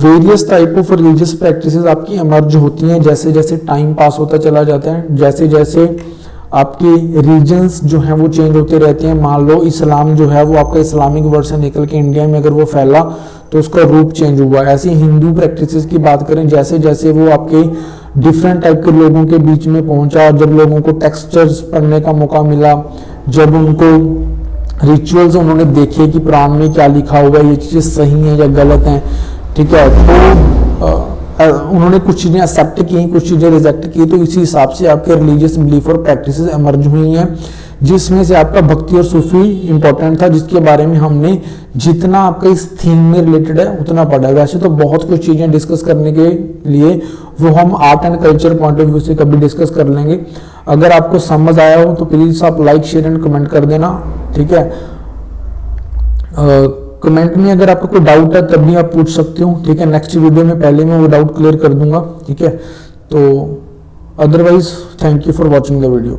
various type of religious practices आपकी इमर्ज होती हैं जैसे जैसे टाइम पास होता चला जाता है, जैसे जैसे आपके रीजन्स जो हैं वो चेंज होते रहते हैं। मान लो इस्लाम जो है वो आपका इस्लामिक वर्ड से निकल के इंडिया में अगर वो फैला तो उसका रूप चेंज हुआ। ऐसे हिंदू प्रैक्टिसेस की बात करें, जैसे जैसे वो आपके डिफरेंट टाइप के लोगों के बीच में पहुंचा, जब लोगों को टेक्सचर्स पढ़ने का मौका मिला, जब उनको रिचुअल्स उन्होंने देखे कि पुराण में क्या लिखा हुआ है, ये चीजें सही है या गलत हैं, ठीक है, तो उन्होंने कुछ चीजें एक्सेप्ट की, कुछ चीजें रिजेक्ट की, तो इसी हिसाब से आपके रिलीजियस बिलीफ और प्रैक्टिसेस इमर्ज हुई हैं, जिसमें से आपका भक्ति और सूफी इंपॉर्टेंट था, जिसके बारे में हमने जितना आपका इस थीम में रिलेटेड है उतना पढ़ा है। वैसे तो बहुत कुछ चीजें डिस्कस करने के लिए वो हम art and culture point of view से कभी डिस्कस कर लेंगे। अगर आपको समझ आया हो तो प्लीज आप लाइक शेयर एंड कमेंट कर देना, ठीक है। कमेंट में अगर आपको कोई डाउट है तब भी आप पूछ सकते हो, ठीक है। नेक्स्ट वीडियो में पहले मैं वो डाउट क्लियर कर दूंगा, ठीक है। तो otherwise thank you for watching the video.